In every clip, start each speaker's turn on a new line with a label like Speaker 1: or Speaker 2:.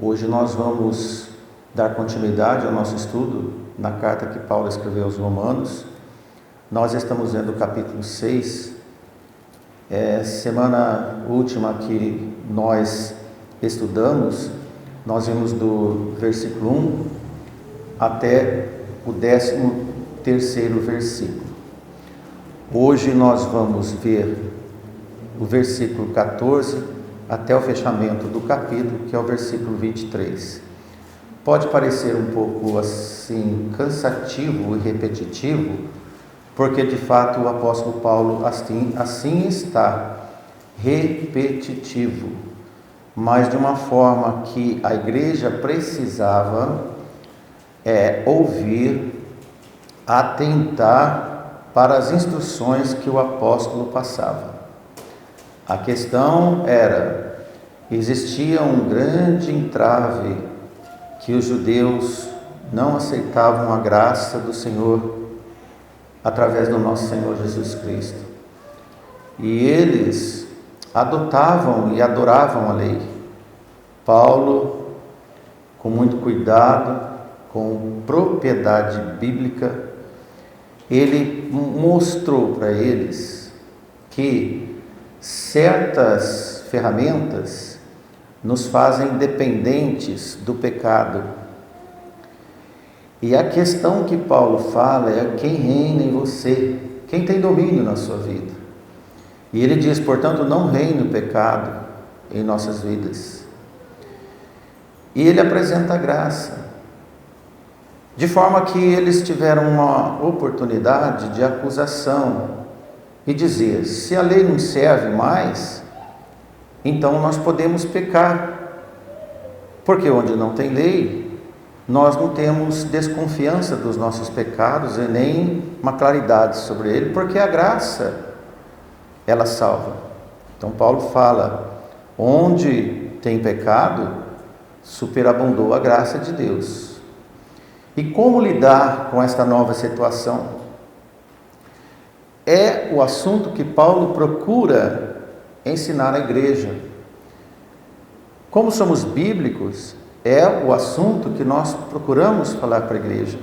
Speaker 1: Hoje nós vamos dar continuidade ao nosso estudo na carta que Paulo escreveu aos Romanos. Nós estamos vendo o capítulo 6. Semana última que nós estudamos, nós vimos do versículo 1 até o 13º versículo. Hoje nós vamos ver o versículo 14 até o fechamento do capítulo, que é o versículo 23. Pode parecer um pouco assim cansativo e repetitivo, porque de fato o apóstolo Paulo assim está, repetitivo, mas de uma forma que a igreja precisava ouvir, atentar para as instruções que o apóstolo passava. A questão era, existia um grande entrave, que os judeus não aceitavam a graça do Senhor através do nosso Senhor Jesus Cristo. E eles adotavam e adoravam a lei. Paulo, com muito cuidado, com propriedade bíblica, ele mostrou para eles que certas ferramentas nos fazem dependentes do pecado. E a questão que Paulo fala é quem reina em você, quem tem domínio na sua vida. E ele diz, portanto, não reine o pecado em nossas vidas. E ele apresenta a graça, de forma que eles tiveram uma oportunidade de acusação e dizer, se a lei não serve mais, então nós podemos pecar, porque onde não tem lei, nós não temos desconfiança dos nossos pecados e nem uma claridade sobre ele, porque a graça, ela salva. Então Paulo fala, onde tem pecado, superabundou a graça de Deus. E como lidar com esta nova situação? É o assunto que Paulo procura ensinar à igreja. Como somos bíblicos, é o assunto que nós procuramos falar para a igreja.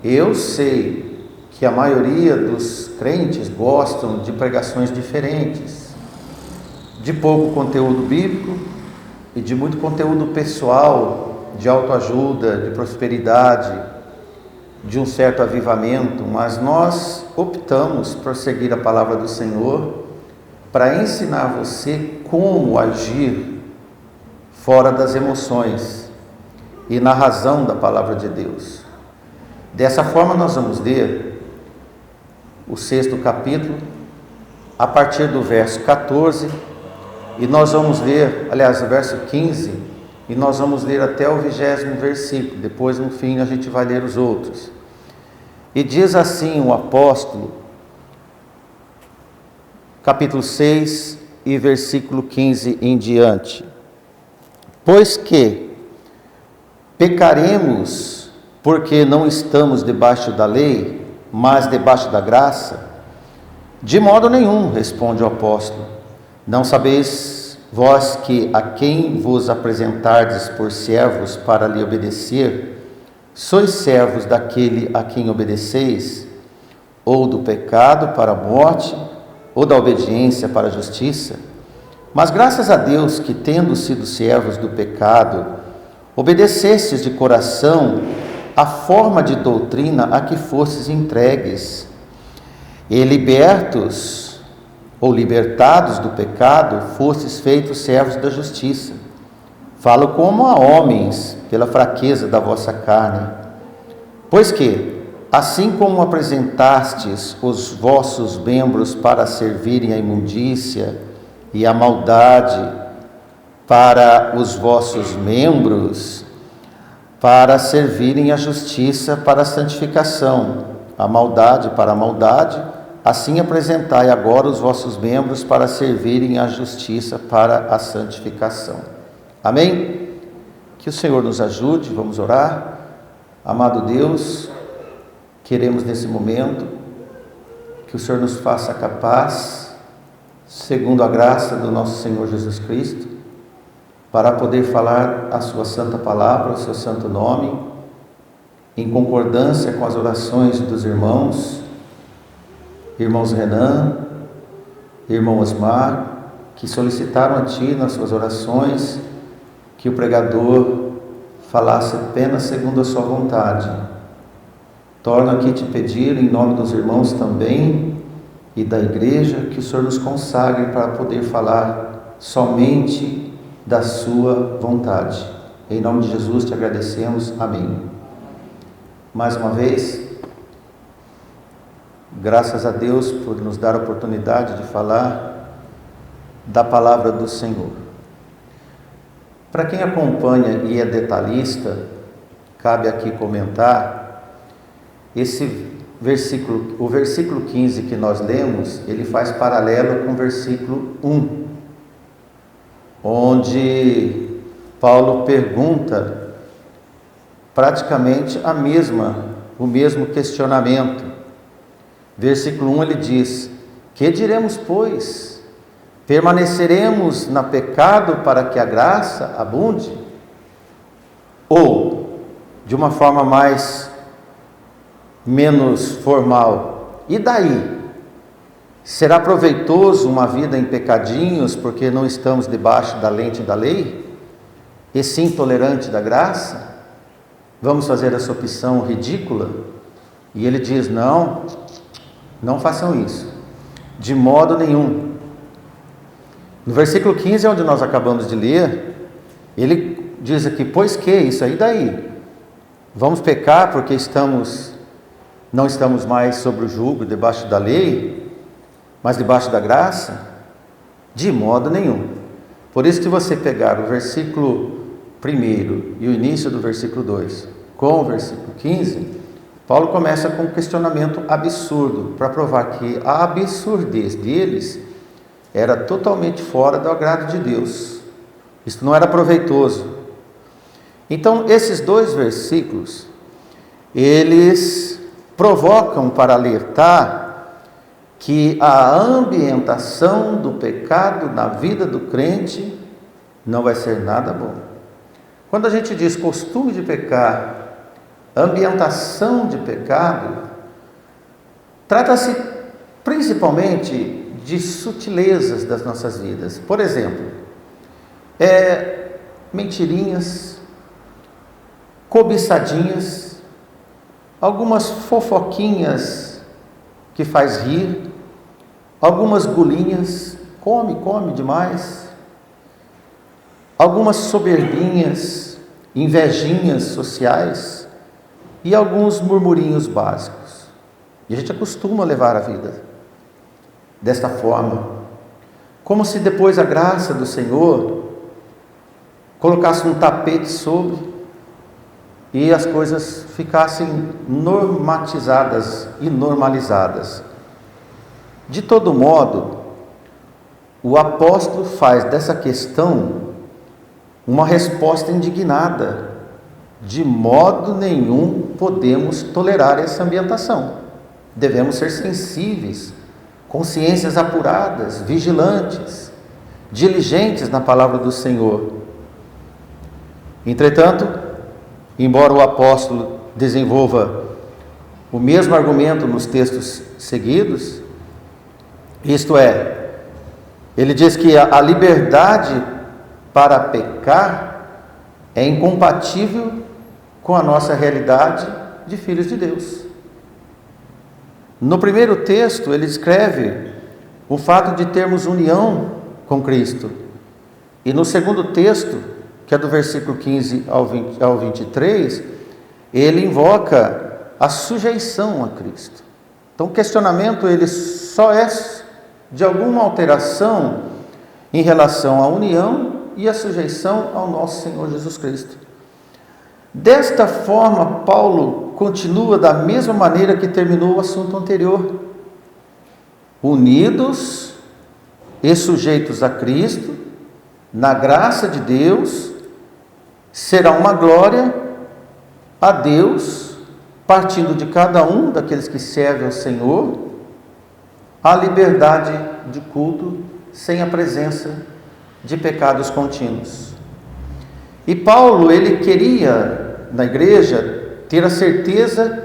Speaker 1: Eu sei que a maioria dos crentes gostam de pregações diferentes, de pouco conteúdo bíblico e de muito conteúdo pessoal, de autoajuda, de prosperidade, de um certo avivamento, mas nós optamos por seguir a palavra do Senhor para ensinar você como agir fora das emoções e na razão da palavra de Deus. Dessa forma nós vamos ler o 6º capítulo, a partir do verso 14, e nós vamos ler, aliás, o verso 15, e nós vamos ler até o 20º versículo, depois no fim a gente vai ler os outros. E diz assim o apóstolo, capítulo 6 e versículo 15 em diante. Pois que pecaremos porque não estamos debaixo da lei, mas debaixo da graça? De modo nenhum, responde o apóstolo. Não sabeis vós que a quem vos apresentardes por servos para lhe obedecer, sois servos daquele a quem obedeceis, ou do pecado para a morte, ou da obediência para a justiça? Mas graças a Deus que, tendo sido servos do pecado, obedecestes de coração a forma de doutrina a que fostes entregues, e libertos ou libertados do pecado, fostes feitos servos da justiça. Falo como a homens, pela fraqueza da vossa carne. Pois que, assim como apresentastes os vossos membros para servirem à imundícia e à maldade, para os vossos membros, para servirem à justiça para a santificação, a maldade para a maldade, assim apresentai agora os vossos membros para servirem à justiça para a santificação. Amém? Que o Senhor nos ajude, vamos orar. Amado Deus, queremos nesse momento que o Senhor nos faça capaz, segundo a graça do nosso Senhor Jesus Cristo, para poder falar a sua santa palavra, o seu santo nome, em concordância com as orações dos irmãos Renan, irmão Osmar, que solicitaram a Ti nas suas orações que o pregador falasse apenas segundo a sua vontade. Torno aqui te pedir, em nome dos irmãos também e da igreja, que o Senhor nos consagre para poder falar somente da sua vontade. Em nome de Jesus te agradecemos. Amém. Mais uma vez, graças a Deus por nos dar a oportunidade de falar da palavra do Senhor. Para quem acompanha e é detalhista, cabe aqui comentar o versículo 15 que nós lemos, ele faz paralelo com o versículo 1, onde Paulo pergunta praticamente o mesmo questionamento. Versículo 1 ele diz: que diremos, pois? Permaneceremos no pecado para que a graça abunde? Ou, de uma forma menos formal, e daí? Será proveitoso uma vida em pecadinhos porque não estamos debaixo da lente da lei? E sim tolerante da graça? Vamos fazer essa opção ridícula? E ele diz: não façam isso, de modo nenhum. No versículo 15, onde nós acabamos de ler, ele diz aqui: pois que, isso aí daí? Vamos pecar porque não estamos mais sobre o jugo, debaixo da lei, mas debaixo da graça? De modo nenhum. Por isso que você pegar o versículo 1 e o início do versículo 2 com o versículo 15, Paulo começa com um questionamento absurdo, para provar que a absurdez deles era totalmente fora do agrado de Deus. Isso não era proveitoso. Então, esses dois versículos, eles provocam para alertar que a ambientação do pecado na vida do crente não vai ser nada bom. Quando a gente diz costume de pecar, ambientação de pecado, trata-se principalmente de sutilezas das nossas vidas. Por exemplo, mentirinhas, cobiçadinhas, algumas fofoquinhas que faz rir, algumas gulinhas, come demais, algumas soberbinhas, invejinhas sociais e alguns murmurinhos básicos. E a gente acostuma levar a vida desta forma, como se depois a graça do Senhor colocasse um tapete sobre e as coisas ficassem normatizadas e normalizadas. De todo modo, o apóstolo faz dessa questão uma resposta indignada. De modo nenhum podemos tolerar essa ambientação. Devemos ser sensíveis, consciências apuradas, vigilantes, diligentes na palavra do Senhor. Entretanto, embora o apóstolo desenvolva o mesmo argumento nos textos seguidos, isto é, ele diz que a liberdade para pecar é incompatível com a nossa realidade de filhos de Deus. No primeiro texto, ele escreve o fato de termos união com Cristo. E no segundo texto, que é do versículo 15 ao 23, ele invoca a sujeição a Cristo. Então, o questionamento ele só é de alguma alteração em relação à união e à sujeição ao nosso Senhor Jesus Cristo. Desta forma, Paulo continua da mesma maneira que terminou o assunto anterior. Unidos e sujeitos a Cristo, na graça de Deus, será uma glória a Deus, partindo de cada um daqueles que servem ao Senhor, a liberdade de culto sem a presença de pecados contínuos. E Paulo, ele queria, na igreja, ter a certeza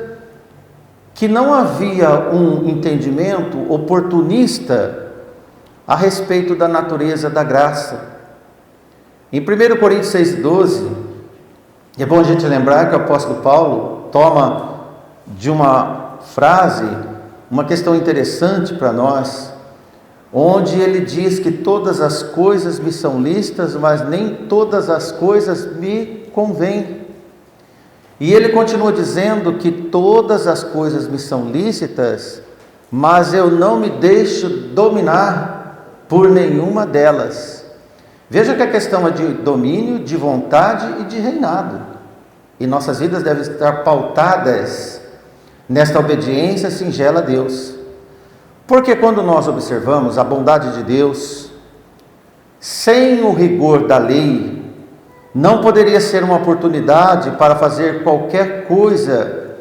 Speaker 1: que não havia um entendimento oportunista a respeito da natureza da graça. Em 1 Coríntios 6,12, é bom a gente lembrar que o apóstolo Paulo toma de uma frase uma questão interessante para nós, onde ele diz que todas as coisas me são lícitas, mas nem todas as coisas me convêm. E ele continua dizendo que todas as coisas me são lícitas, mas eu não me deixo dominar por nenhuma delas. Veja que a questão é de domínio, de vontade e de reinado. E nossas vidas devem estar pautadas nesta obediência singela a Deus. Porque quando nós observamos a bondade de Deus, sem o rigor da lei, não poderia ser uma oportunidade para fazer qualquer coisa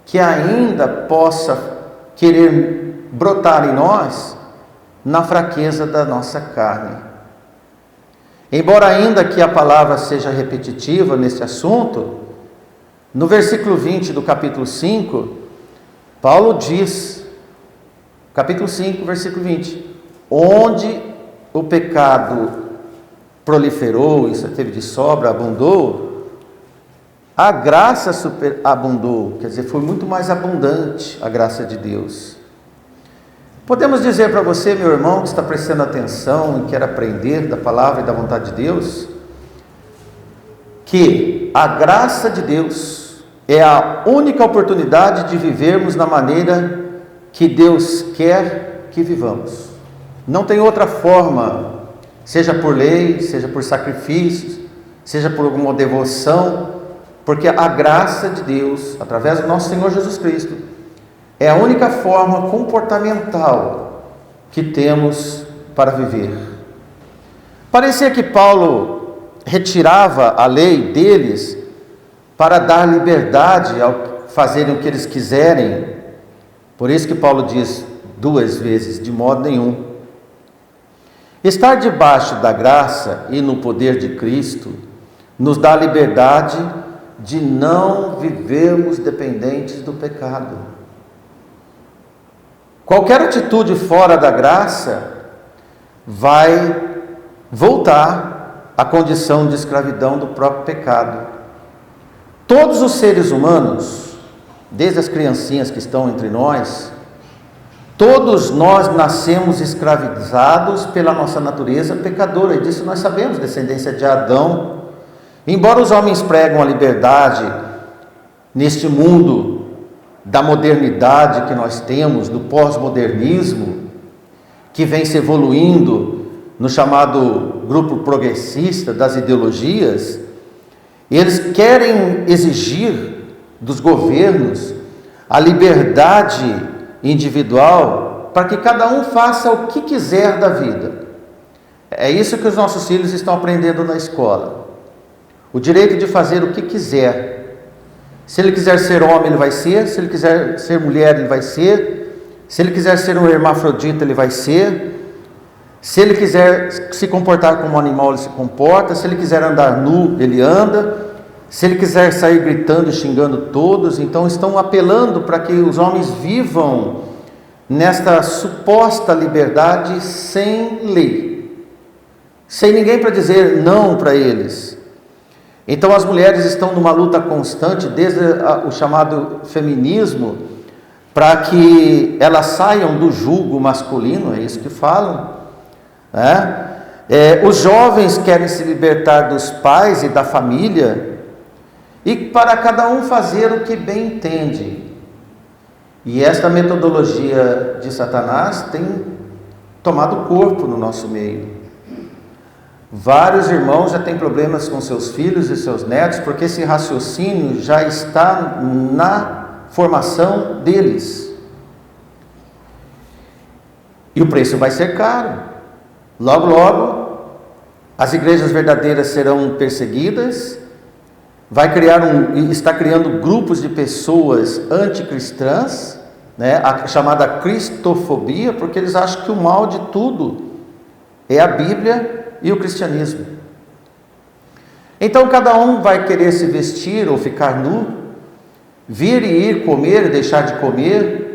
Speaker 1: que ainda possa querer brotar em nós na fraqueza da nossa carne. Embora ainda que a palavra seja repetitiva nesse assunto, no versículo 20 do capítulo 5, Paulo diz, capítulo 5, versículo 20, onde o pecado proliferou, isso teve de sobra, abundou, a graça superabundou, quer dizer, foi muito mais abundante a graça de Deus. Podemos dizer para você, meu irmão, que está prestando atenção e quer aprender da palavra e da vontade de Deus, que a graça de Deus é a única oportunidade de vivermos na maneira que Deus quer que vivamos. Não tem outra forma, seja por lei, seja por sacrifícios, seja por alguma devoção, porque a graça de Deus, através do nosso Senhor Jesus Cristo, é a única forma comportamental que temos para viver. Parecia que Paulo retirava a lei deles para dar liberdade ao fazerem o que eles quiserem. Por isso que Paulo diz 2 vezes, de modo nenhum. Estar debaixo da graça e no poder de Cristo nos dá a liberdade de não vivermos dependentes do pecado. Qualquer atitude fora da graça vai voltar à condição de escravidão do próprio pecado. Todos os seres humanos, desde as criancinhas que estão entre nós, todos nós nascemos escravizados pela nossa natureza pecadora, e disso nós sabemos, descendência de Adão. Embora os homens pregam a liberdade neste mundo da modernidade que nós temos, do pós-modernismo, que vem se evoluindo no chamado grupo progressista das ideologias, eles querem exigir dos governos a liberdade individual para que cada um faça o que quiser da vida. É isso que os nossos filhos estão aprendendo na escola. O direito de fazer o que quiser. Se ele quiser ser homem, ele vai ser. Se ele quiser ser mulher, ele vai ser. Se ele quiser ser um hermafrodita, ele vai ser. Se ele quiser se comportar como um animal, ele se comporta. Se ele quiser andar nu, ele anda. Se ele quiser sair gritando e xingando todos, então estão apelando para que os homens vivam nesta suposta liberdade sem lei, sem ninguém para dizer não para eles. Então as mulheres estão numa luta constante, desde o chamado feminismo, para que elas saiam do jugo masculino, é isso que falam, né? Os jovens querem se libertar dos pais e da família, e para cada um fazer o que bem entende. E esta metodologia de Satanás tem tomado corpo no nosso meio. Vários irmãos já têm problemas com seus filhos e seus netos, porque esse raciocínio já está na formação deles. E o preço vai ser caro. Logo, logo, as igrejas verdadeiras serão perseguidas. Está criando grupos de pessoas anticristãs, né, a chamada cristofobia, porque eles acham que o mal de tudo é a Bíblia e o cristianismo. Então cada um vai querer se vestir ou ficar nu, vir e ir comer e deixar de comer,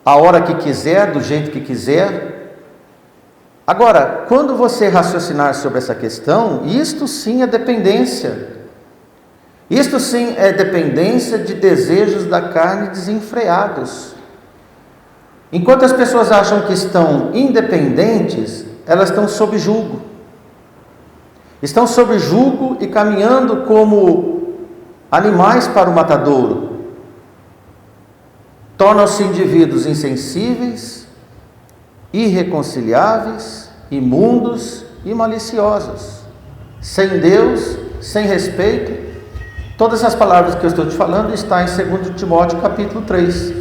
Speaker 1: a hora que quiser, do jeito que quiser. Agora, quando você raciocinar sobre essa questão, isto sim é dependência. Isto sim é dependência de desejos da carne desenfreados. Enquanto as pessoas acham que estão independentes, elas estão sob julgo. Estão sob julgo e caminhando como animais para o matadouro. Tornam-se indivíduos insensíveis, irreconciliáveis, imundos e maliciosos, sem Deus, sem respeito. Todas as palavras que eu estou te falando estão em 2 Timóteo capítulo 3,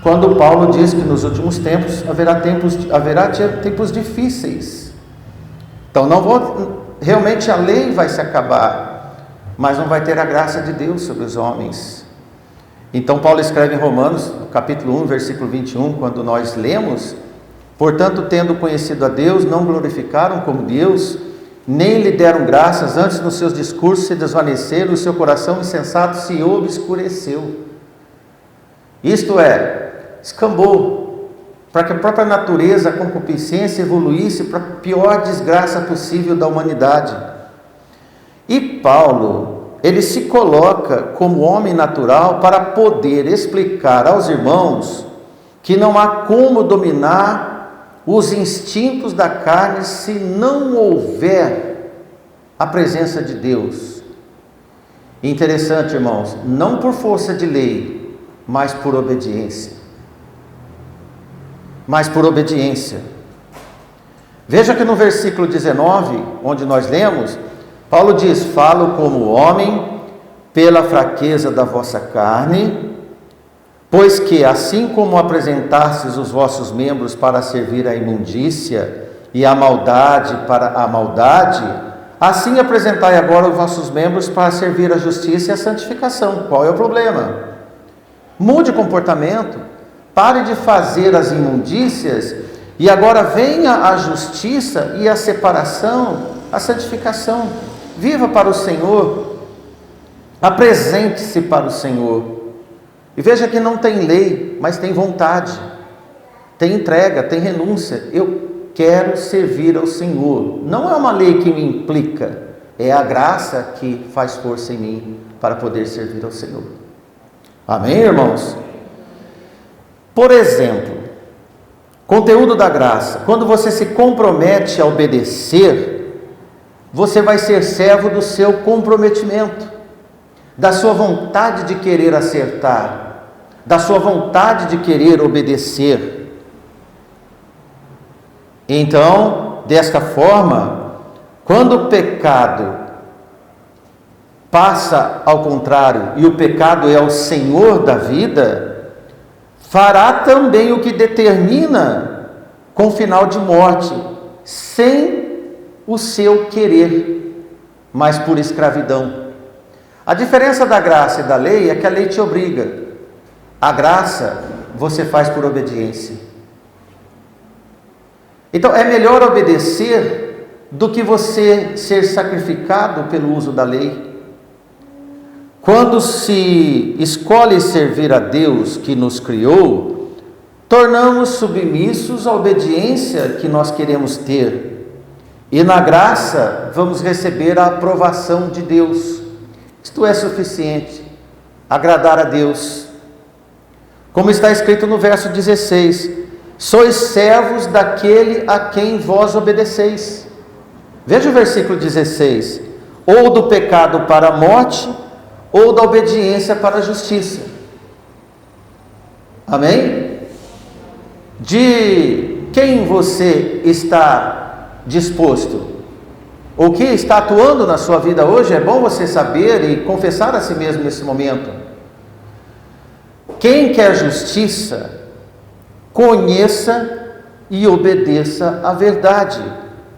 Speaker 1: quando Paulo diz que nos últimos tempos haverá tempos difíceis. Então realmente a lei vai se acabar, mas não vai ter a graça de Deus sobre os homens. Então Paulo escreve em Romanos, capítulo 1, versículo 21, quando nós lemos: portanto, tendo conhecido a Deus, não glorificaram como Deus, nem lhe deram graças, antes nos seus discursos se desvaneceram, o seu coração insensato se obscureceu. Isto é, escambou, para que a própria natureza, a concupiscência evoluísse para a pior desgraça possível da humanidade. E Paulo, ele se coloca como homem natural para poder explicar aos irmãos que não há como dominar os instintos da carne se não houver a presença de Deus. Interessante, irmãos, não por força de lei, mas por obediência. Veja que no versículo 19, onde nós lemos, Paulo diz: falo como homem pela fraqueza da vossa carne, pois que assim como apresentastes os vossos membros para servir à imundícia e à maldade para a maldade, assim apresentai agora os vossos membros para servir à justiça e à santificação. Qual é o problema? Mude o comportamento, pare de fazer as imundícias e agora venha a justiça e a separação, a santificação. Viva para o Senhor, apresente-se para o Senhor. E veja que não tem lei, mas tem vontade, tem entrega, tem renúncia. Eu quero servir ao Senhor. Não é uma lei que me implica, é a graça que faz força em mim para poder servir ao Senhor. Amém, irmãos? Por exemplo, conteúdo da graça: quando você se compromete a obedecer, você vai ser servo do seu comprometimento, da sua vontade de querer acertar, da sua vontade de querer obedecer. Então, desta forma, quando o pecado passa ao contrário e o pecado é o senhor da vida, fará também o que determina com final de morte, sem o seu querer, mas por escravidão. A diferença da graça e da lei é que a lei te obriga. A graça você faz por obediência. Então é melhor obedecer do que você ser sacrificado pelo uso da lei. Quando se escolhe servir a Deus que nos criou, tornamos submissos à obediência que nós queremos ter. E na graça vamos receber a aprovação de Deus. Isto é suficiente, agradar a Deus. Como está escrito no verso 16: sois servos daquele a quem vós obedeceis. Veja o versículo 16: ou do pecado para a morte, ou da obediência para a justiça. Amém? De quem você está disposto? O que está atuando na sua vida hoje? É bom você saber e confessar a si mesmo nesse momento. Quem quer justiça, conheça e obedeça a verdade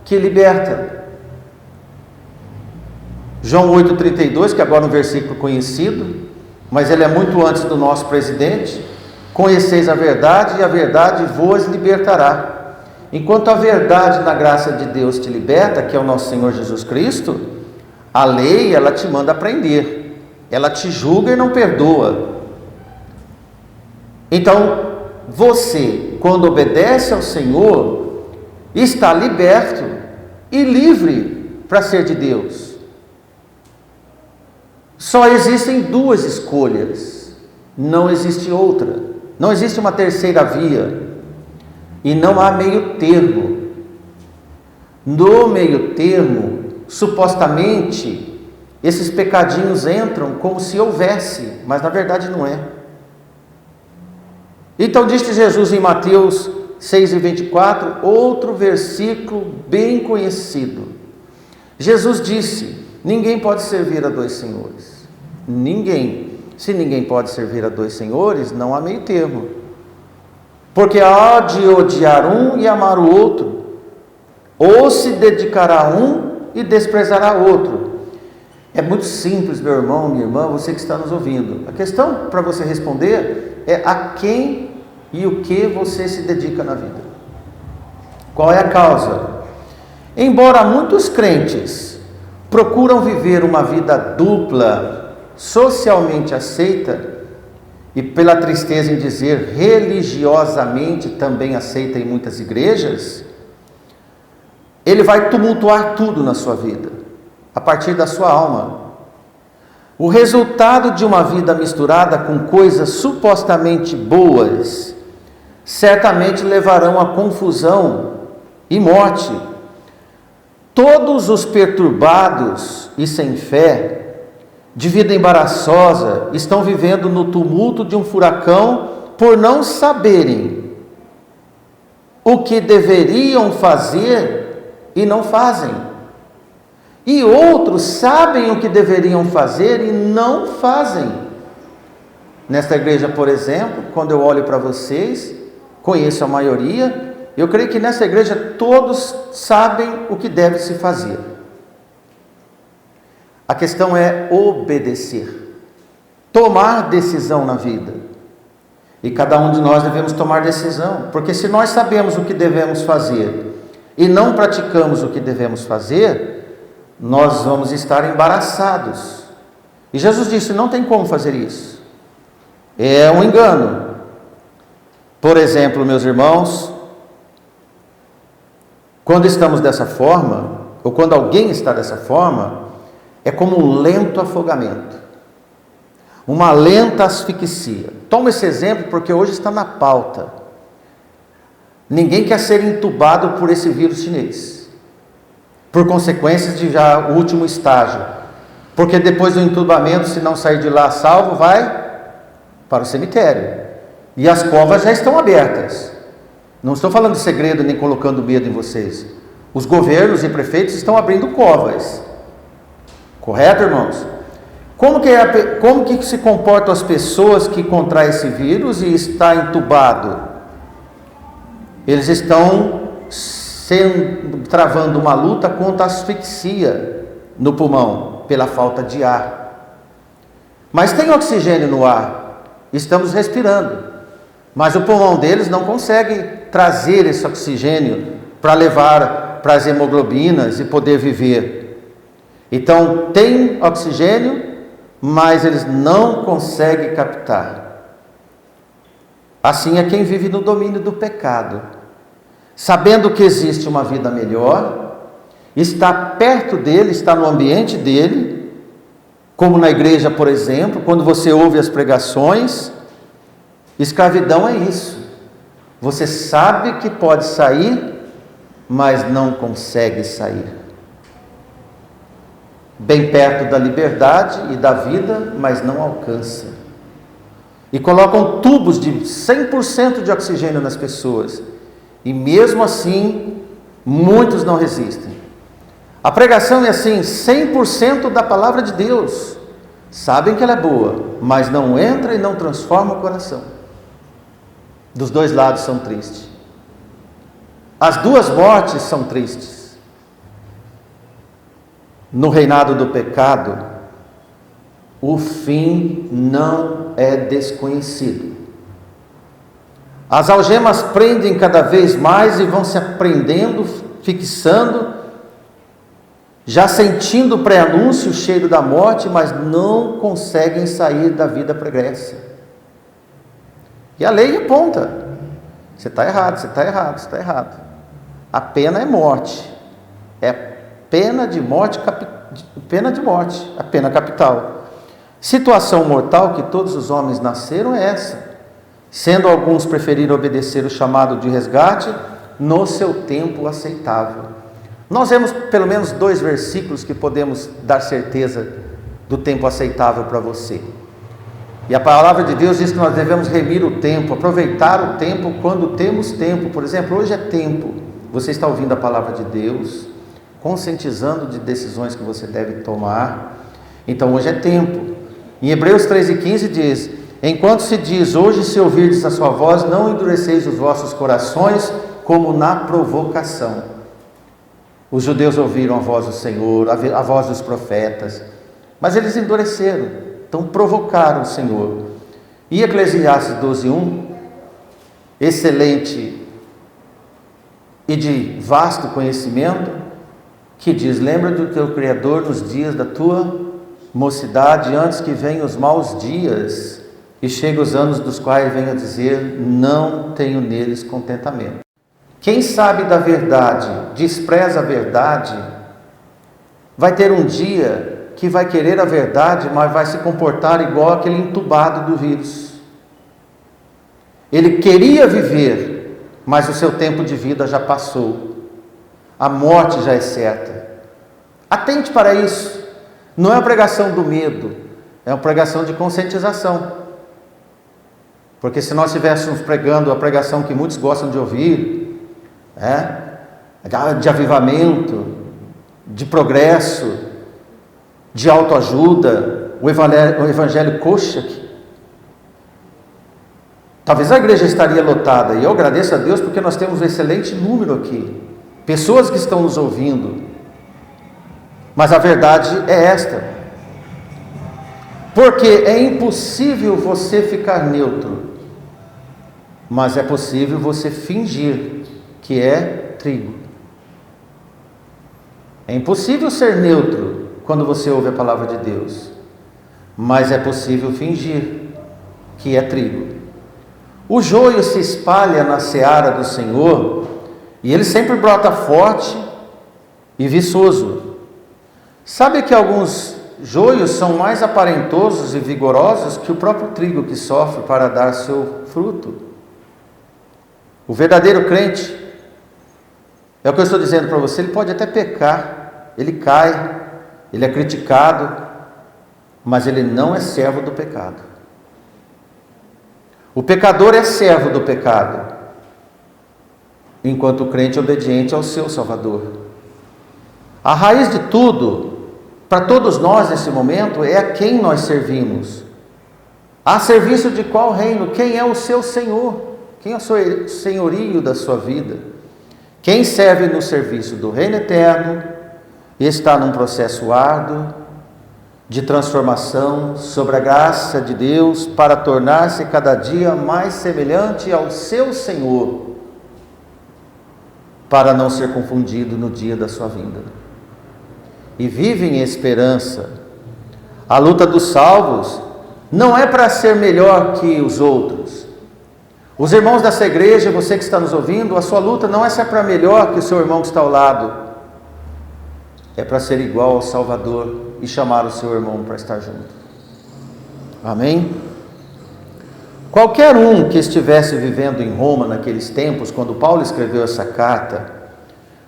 Speaker 1: que liberta. João 8,32, que agora é um versículo conhecido, mas ele é muito antes do nosso presidente: conheceis a verdade e a verdade vos libertará. Enquanto a verdade na graça de Deus te liberta, que é o nosso Senhor Jesus Cristo, A lei, ela te manda aprender, ela te julga e não perdoa. Então, você, quando obedece ao Senhor, está liberto e livre para ser de Deus. Só existem duas escolhas, não existe outra, não existe uma terceira via, e não há meio termo. No meio termo, supostamente, esses pecadinhos entram como se houvesse, mas na verdade não é. Então disse Jesus em Mateus 6:24, outro versículo bem conhecido. Jesus disse: ninguém pode servir a dois senhores. Ninguém. Se ninguém pode servir a dois senhores, não há meio termo. Porque há de odiar um e amar o outro, ou se dedicará a um e desprezará outro. É muito simples, meu irmão, minha irmã, você que está nos ouvindo. A questão para você responder é a quem e o que você se dedica na vida. Qual é a causa? Embora muitos crentes procuram viver uma vida dupla, socialmente aceita, e pela tristeza em dizer religiosamente também aceita em muitas igrejas, ele vai tumultuar tudo na sua vida, a partir da sua alma. O resultado de uma vida misturada com coisas supostamente boas, certamente levarão a confusão e morte. Todos os perturbados e sem fé, de vida embaraçosa, estão vivendo no tumulto de um furacão por não saberem o que deveriam fazer e não fazem. E outros sabem o que deveriam fazer e não fazem. Nesta igreja, por exemplo, quando eu olho para vocês, conheço a maioria, eu creio que nessa igreja todos sabem o que deve se fazer. A questão é obedecer, tomar decisão na vida. E cada um de nós devemos tomar decisão, porque se nós sabemos o que devemos fazer e não praticamos o que devemos fazer, nós vamos estar embaraçados. E Jesus disse: não tem como fazer isso. É um engano. Por exemplo, meus irmãos, quando estamos dessa forma, ou quando alguém está dessa forma, é como um lento afogamento, uma lenta asfixia. Toma esse exemplo porque hoje está na pauta. Ninguém quer ser entubado por esse vírus chinês, por consequências de já o último estágio, porque depois do entubamento, se não sair de lá salvo, vai para o cemitério, e as covas já estão abertas. Não estou falando de segredo nem colocando medo em vocês. Os governos e prefeitos estão abrindo covas. Correto, irmãos? Como que se comportam as pessoas que contraem esse vírus e está entubado? Eles estão travando uma luta contra a asfixia no pulmão, pela falta de ar. Mas tem oxigênio no ar, estamos respirando, mas o pulmão deles não consegue trazer esse oxigênio para levar para as hemoglobinas e poder viver. Então tem oxigênio, mas eles não conseguem captar. Assim é quem vive no domínio do pecado, sabendo que existe uma vida melhor, está perto dele, está no ambiente dele, como na igreja, por exemplo, quando você ouve as pregações. Escravidão é isso. Você sabe que pode sair, mas não consegue sair. Bem perto da liberdade e da vida, mas não alcança. E colocam tubos de 100% de oxigênio nas pessoas. E mesmo assim, muitos não resistem. A pregação é assim, 100% da palavra de Deus. Sabem que ela é boa, mas não entra e não transforma o coração. Dos dois lados são tristes. As duas mortes são tristes. No reinado do pecado, o fim não é desconhecido. As algemas prendem cada vez mais e vão se prendendo, fixando. já sentindo o pré-anúncio, o cheiro da morte, mas não conseguem sair da vida pregressa. E a lei aponta: você está errado, você está errado, você está errado. A pena é morte, é pena de morte, a pena capital. Situação mortal que todos os homens nasceram é essa, sendo alguns preferiram obedecer o chamado de resgate no seu tempo aceitável. Nós vemos pelo menos 2 versículos que podemos dar certeza do tempo aceitável para você. E a palavra de Deus diz que nós devemos remir o tempo, aproveitar o tempo quando temos tempo. Por exemplo, hoje é tempo. Você está ouvindo a palavra de Deus, conscientizando de decisões que você deve tomar. Então hoje é tempo. Em Hebreus 13:15 diz: enquanto se diz, hoje se ouvirdes a sua voz, não endureceis os vossos corações como na provocação. Os judeus ouviram a voz do Senhor, a voz dos profetas, mas eles endureceram, então provocaram o Senhor. E Eclesiastes 12:1, excelente e de vasto conhecimento, que diz: lembra do teu Criador nos dias da tua mocidade, antes que venham os maus dias e cheguem os anos dos quais venha dizer, não tenho neles contentamento. Quem sabe da verdade, despreza a verdade, vai ter um dia que vai querer a verdade, mas vai se comportar igual aquele entubado do vírus. Ele queria viver, mas o seu tempo de vida já passou. A morte já é certa. Atente para isso. Não é uma pregação do medo, é uma pregação de conscientização. Porque se nós estivéssemos pregando a pregação que muitos gostam de ouvir, de avivamento, de progresso, de autoajuda, o evangelho coxa, talvez a igreja estaria lotada. E eu agradeço a Deus porque nós temos um excelente número aqui, pessoas que estão nos ouvindo. Mas a verdade é esta: porque é impossível você ficar neutro, mas é possível você fingir que é trigo. É impossível ser neutro quando você ouve a palavra de Deus, mas é possível fingir que é trigo. O joio se espalha na seara do Senhor e ele sempre brota forte e viçoso. Sabe que alguns joios são mais aparentosos e vigorosos que o próprio trigo que sofre para dar seu fruto? O verdadeiro crente, é o que eu estou dizendo para você, ele pode até pecar, ele cai, ele é criticado, mas ele não é servo do pecado. O pecador é servo do pecado, enquanto o crente é obediente ao seu Salvador. A raiz de tudo, para todos nós nesse momento, é a quem nós servimos. A serviço de qual reino? Quem é o seu Senhor? Quem é o senhorio da sua vida? Quem serve no serviço do reino eterno está num processo árduo de transformação sobre a graça de Deus para tornar-se cada dia mais semelhante ao seu Senhor, para não ser confundido no dia da sua vinda. E vive em esperança. A luta dos salvos não é para ser melhor que os outros. Os irmãos dessa igreja, você que está nos ouvindo, a sua luta não é ser para melhor que o seu irmão que está ao lado. É para ser igual ao Salvador e chamar o seu irmão para estar junto. Amém? Qualquer um que estivesse vivendo em Roma naqueles tempos, quando Paulo escreveu essa carta,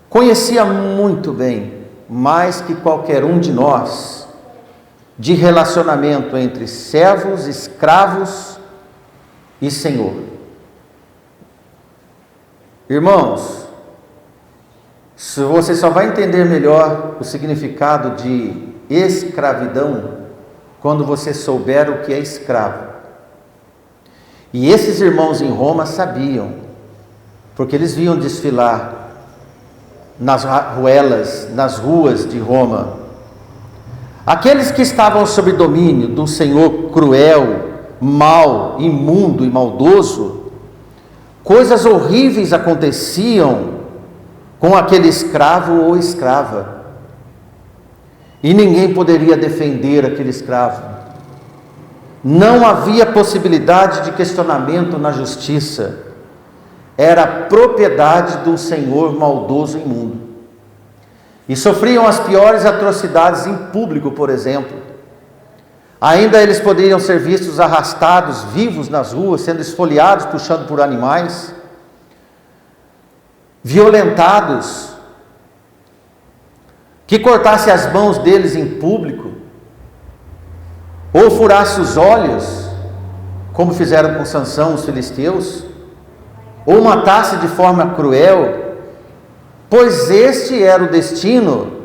Speaker 1: conhecia muito bem, mais que qualquer um de nós, de relacionamento entre servos, escravos e senhor. Irmãos, você só vai entender melhor o significado de escravidão quando você souber o que é escravo. E esses irmãos em Roma sabiam, porque eles viam desfilar nas ruelas, nas ruas de Roma, aqueles que estavam sob domínio do senhor cruel, mau, imundo e maldoso. Coisas horríveis aconteciam com aquele escravo ou escrava. e ninguém poderia defender aquele escravo. Não havia possibilidade de questionamento na justiça. Era propriedade de um senhor maldoso e imundo. E sofriam as piores atrocidades em público, por exemplo. Ainda eles poderiam ser vistos arrastados, vivos nas ruas, sendo esfoliados, puxando por animais, violentados, que cortasse as mãos deles em público, ou furasse os olhos, como fizeram com Sansão os filisteus, ou matasse de forma cruel, pois este era o destino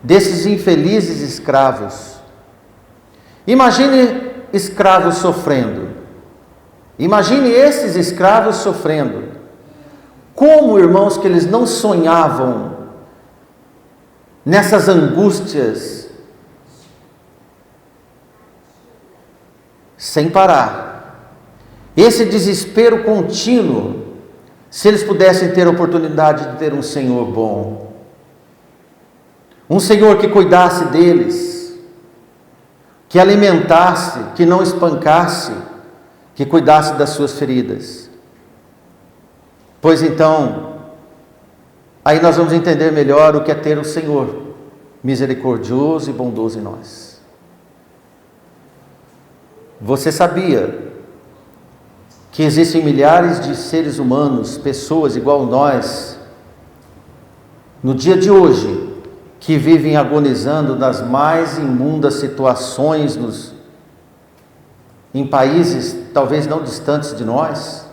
Speaker 1: desses infelizes escravos. Imagine escravos sofrendo. Imagine esses escravos sofrendo. Como, irmãos, que eles não sonhavam nessas angústias sem parar. Esse desespero contínuo, se eles pudessem ter a oportunidade de ter um Senhor bom, um Senhor que cuidasse deles, que alimentasse, que não espancasse, que cuidasse das suas feridas. Pois então, aí nós vamos entender melhor o que é ter um Senhor misericordioso e bondoso em nós. Você sabia que existem milhares de seres humanos, pessoas igual nós, no dia de hoje, que vivem agonizando nas mais imundas situações em países talvez não distantes de nós,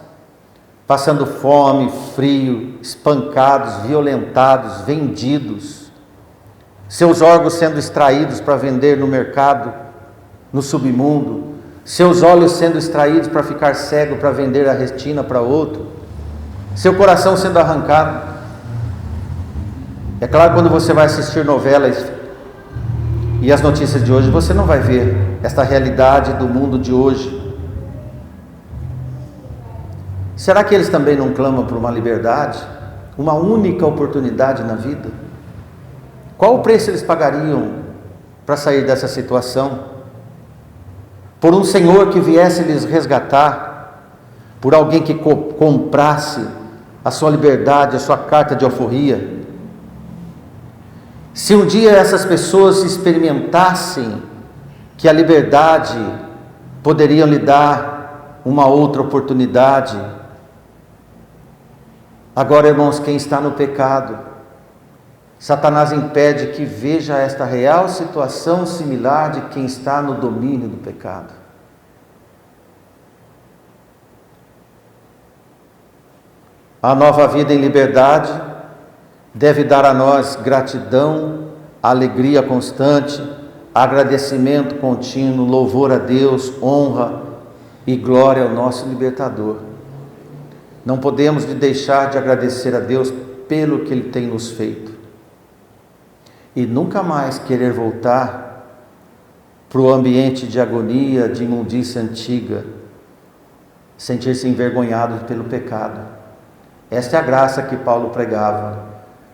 Speaker 1: passando fome, frio, espancados, violentados, vendidos, seus órgãos sendo extraídos para vender no mercado, no submundo, seus olhos sendo extraídos para ficar cego, para vender a retina para outro, seu coração sendo arrancado. É claro, quando você vai assistir novelas e as notícias de hoje, você não vai ver esta realidade do mundo de hoje. Será que eles também não clamam por uma liberdade? Uma única oportunidade na vida? Qual o preço eles pagariam para sair dessa situação? Por um Senhor que viesse lhes resgatar, por alguém que comprasse a sua liberdade, a sua carta de alforria. Se um dia essas pessoas experimentassem que a liberdade poderia lhe dar uma outra oportunidade, agora, irmãos, quem está no pecado, Satanás impede que veja esta real situação similar de quem está no domínio do pecado. A nova vida em liberdade deve dar a nós gratidão, alegria constante, agradecimento contínuo, louvor a Deus, honra e glória ao nosso libertador. Não podemos deixar de agradecer a Deus pelo que Ele tem nos feito. E nunca mais querer voltar para o ambiente de agonia, de imundícia antiga, sentir-se envergonhado pelo pecado. Esta é a graça que Paulo pregava.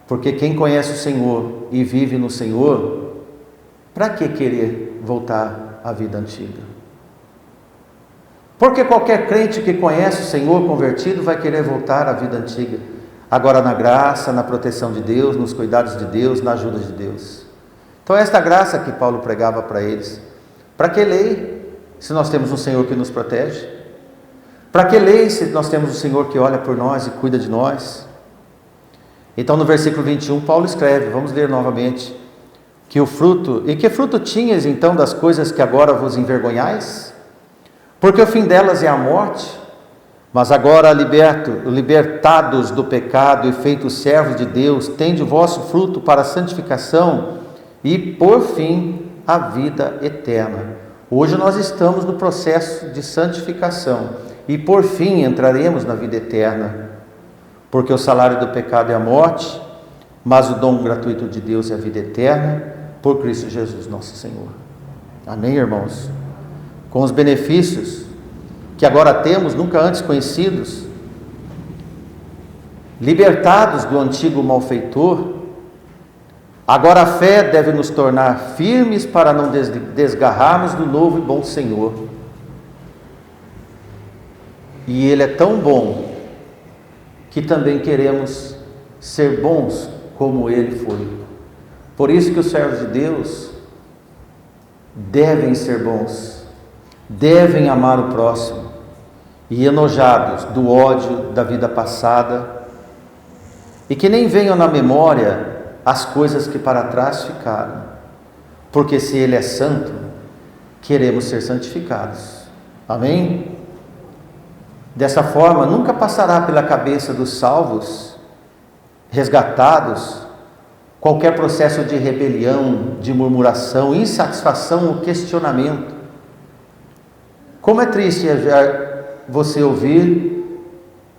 Speaker 1: Porque quem conhece o Senhor e vive no Senhor, para que querer voltar à vida antiga? Porque qualquer crente que conhece o Senhor convertido vai querer voltar à vida antiga. Agora na graça, na proteção de Deus, nos cuidados de Deus, na ajuda de Deus. Então esta graça que Paulo pregava para eles. Para que lei, se nós temos um Senhor que nos protege? Para que lei, se nós temos um Senhor que olha por nós e cuida de nós? Então no versículo 21, Paulo escreve, vamos ler novamente, que o fruto, e que fruto tinhas então das coisas que agora vos envergonhais? Porque o fim delas é a morte, mas agora libertados do pecado e feitos servos de Deus, tende o vosso fruto para a santificação e por fim a vida eterna. Hoje nós estamos no processo de santificação e por fim entraremos na vida eterna. Porque o salário do pecado é a morte, mas o dom gratuito de Deus é a vida eterna, por Cristo Jesus nosso Senhor. Amém, irmãos? Com os benefícios que agora temos, nunca antes conhecidos, libertados do antigo malfeitor, Agora a fé deve nos tornar firmes para não desgarrarmos do novo e bom Senhor. E Ele é tão bom que também queremos ser bons como Ele foi. Por isso que os servos de Deus devem ser bons, devem amar o próximo, e enojados do ódio da vida passada, e que nem venham na memória as coisas que para trás ficaram, porque se Ele é santo, queremos ser santificados. Amém? Dessa forma, nunca passará pela cabeça dos salvos, resgatados, qualquer processo de rebelião, de murmuração, insatisfação ou questionamento. Como é triste você ouvir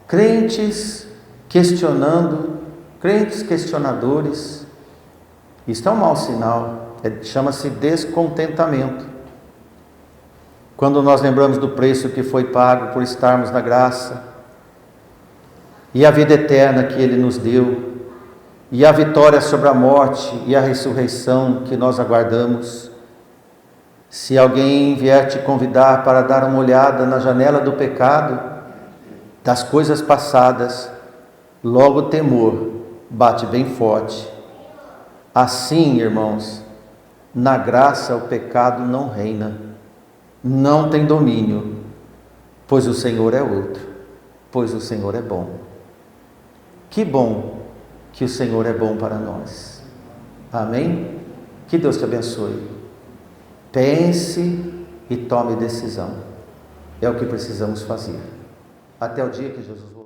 Speaker 1: crentes questionando, crentes questionadores. Isso é um mau sinal, chama-se descontentamento. Quando nós lembramos do preço que foi pago por estarmos na graça, e a vida eterna que Ele nos deu, e a vitória sobre a morte e a ressurreição que nós aguardamos. Se alguém vier te convidar para dar uma olhada na janela do pecado, das coisas passadas, logo o temor bate bem forte. Assim, irmãos, na graça o pecado não reina, não tem domínio, pois o Senhor é outro, pois o Senhor é bom. Que bom que o Senhor é bom para nós. Amém? Que Deus te abençoe. Pense e tome decisão. É o que precisamos fazer. Até o dia que Jesus voltar.